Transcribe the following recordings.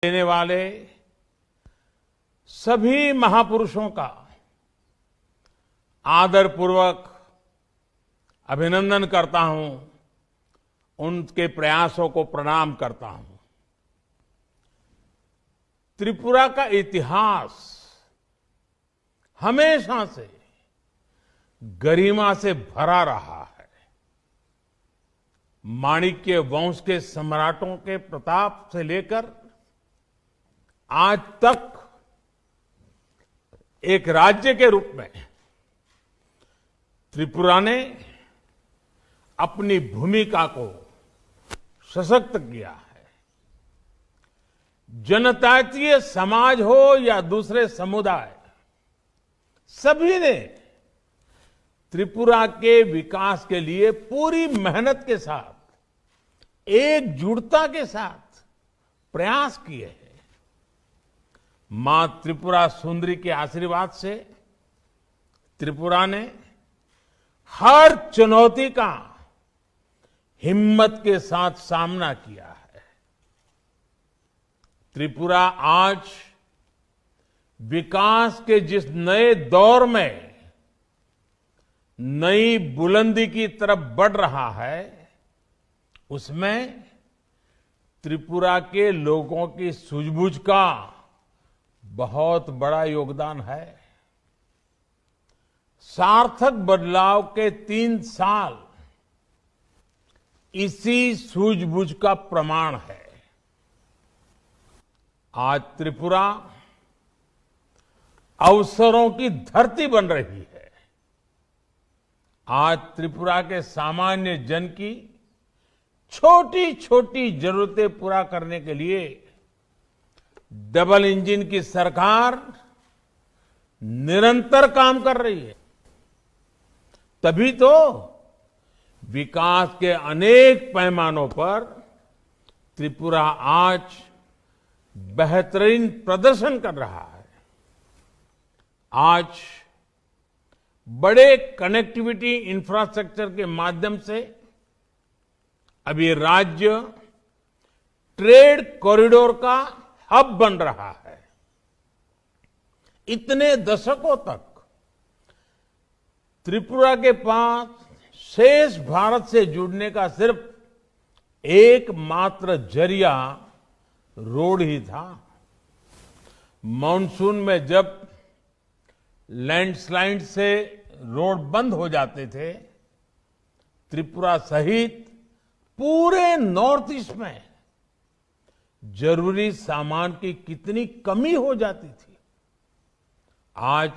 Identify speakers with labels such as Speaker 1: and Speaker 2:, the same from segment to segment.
Speaker 1: देने वाले सभी महापुरुषों का आदरपूर्वक अभिनंदन करता हूं, उनके प्रयासों को प्रणाम करता हूं। त्रिपुरा का इतिहास हमेशा से गरिमा से भरा रहा है। माणिक्य वंश के सम्राटों के प्रताप से लेकर आज तक एक राज्य के रूप में त्रिपुरा ने अपनी भूमिका को सशक्त किया है। जनजातीय समाज हो या दूसरे समुदाय, सभी ने त्रिपुरा के विकास के लिए पूरी मेहनत के साथ, एकजुटता के साथ प्रयास किए हैं। मां त्रिपुरा सुंदरी के आशीर्वाद से त्रिपुरा ने हर चुनौती का हिम्मत के साथ सामना किया है। त्रिपुरा आज विकास के जिस नए दौर में नई बुलंदी की तरफ बढ़ रहा है, उसमें त्रिपुरा के लोगों की सूझबूझ का बहुत बड़ा योगदान है। सार्थक बदलाव के 3 साल इसी सूझबूझ का प्रमाण है। आज त्रिपुरा अवसरों की धरती बन रही है। आज त्रिपुरा के सामान्य जन की छोटी छोटी जरूरतें पूरा करने के लिए डबल इंजन की सरकार निरंतर काम कर रही है। तभी तो विकास के अनेक पैमानों पर त्रिपुरा आज बेहतरीन प्रदर्शन कर रहा है। आज बड़े कनेक्टिविटी इंफ्रास्ट्रक्चर के माध्यम से अब ये राज्य ट्रेड कॉरिडोर का हब बन रहा है। इतने दशकों तक त्रिपुरा के पास शेष भारत से जुड़ने का सिर्फ एकमात्र जरिया रोड ही था। मानसून में जब लैंडस्लाइड से रोड बंद हो जाते थे, त्रिपुरा सहित पूरे नॉर्थ ईस्ट में जरूरी सामान की कितनी कमी हो जाती थी। आज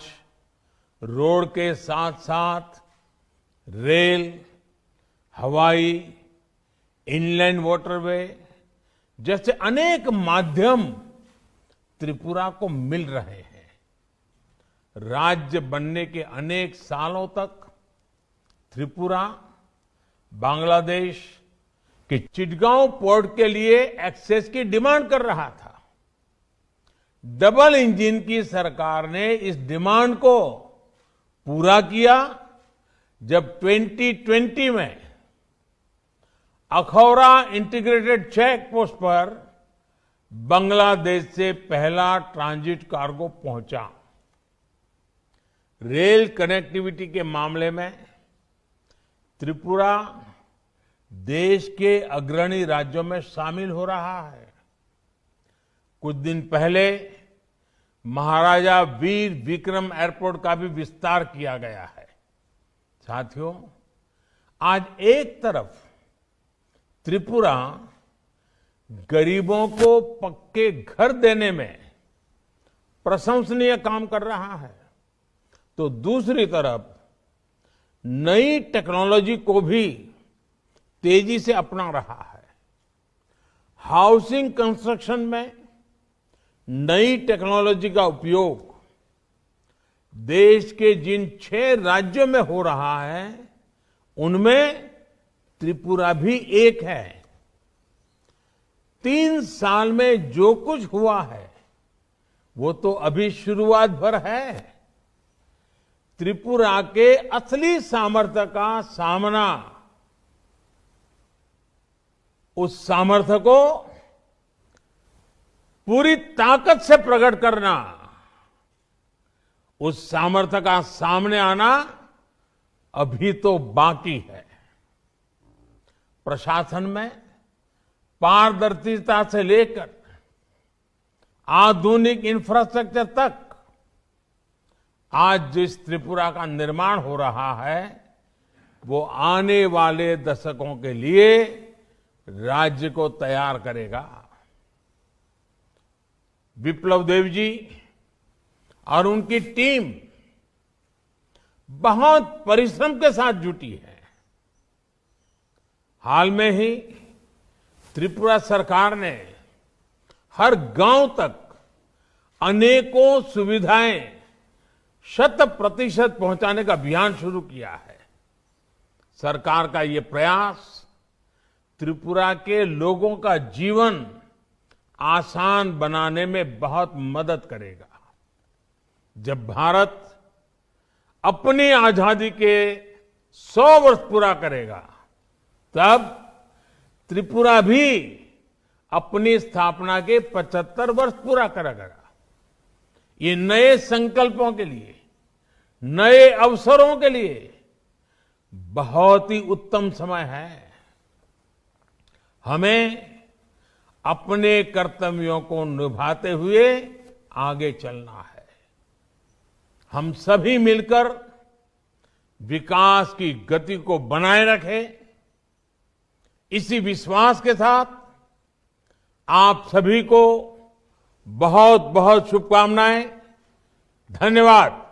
Speaker 1: रोड के साथ साथ रेल, हवाई, इनलैंड वाटरवे जैसे अनेक माध्यम त्रिपुरा को मिल रहे हैं। राज्य बनने के अनेक सालों तक त्रिपुरा बांग्लादेश के चिटगांव पोर्ट के लिए एक्सेस की डिमांड कर रहा था। डबल इंजन की सरकार ने इस डिमांड को पूरा किया जब 2020 में अखौरा इंटीग्रेटेड चेक पोस्ट पर बांग्लादेश से पहला ट्रांजिट कार्गो पहुंचा। रेल कनेक्टिविटी के मामले में त्रिपुरा देश के अग्रणी राज्यों में शामिल हो रहा है। कुछ दिन पहले महाराजा वीर विक्रम एयरपोर्ट का भी विस्तार किया गया है। साथियों, आज एक तरफ त्रिपुरा गरीबों को पक्के घर देने में प्रशंसनीय काम कर रहा है, तो दूसरी तरफ नई टेक्नोलॉजी को भी तेजी से अपना रहा है। हाउसिंग कंस्ट्रक्शन में नई टेक्नोलॉजी का उपयोग देश के जिन 6 राज्यों में हो रहा है, उनमें त्रिपुरा भी एक है। 3 साल में जो कुछ हुआ है, वो तो अभी शुरुआत भर है। त्रिपुरा के असली सामर्थ्य का सामना, उस सामर्थ्य को पूरी ताकत से प्रकट करना, उस सामर्थ्य का सामने आना अभी तो बाकी है। प्रशासन में पारदर्शिता से लेकर आधुनिक इंफ्रास्ट्रक्चर तक आज जिस त्रिपुरा का निर्माण हो रहा है, वो आने वाले दशकों के लिए राज्य को तैयार करेगा। विप्लव देव जी और उनकी टीम बहुत परिश्रम के साथ जुटी है। हाल में ही त्रिपुरा सरकार ने हर गांव तक अनेकों सुविधाएं 100% पहुंचाने का अभियान शुरू किया है। सरकार का ये प्रयास त्रिपुरा के लोगों का जीवन आसान बनाने में बहुत मदद करेगा। जब भारत अपनी आजादी के 100 वर्ष पूरा करेगा, तब त्रिपुरा भी अपनी स्थापना के 75 वर्ष पूरा करेगा। ये नए संकल्पों के लिए, नए अवसरों के लिए बहुत ही उत्तम समय है। हमें अपने कर्तव्यों को निभाते हुए आगे चलना है। हम सभी मिलकर विकास की गति को बनाए रखें। इसी विश्वास के साथ आप सभी को बहुत बहुत शुभकामनाएं। धन्यवाद।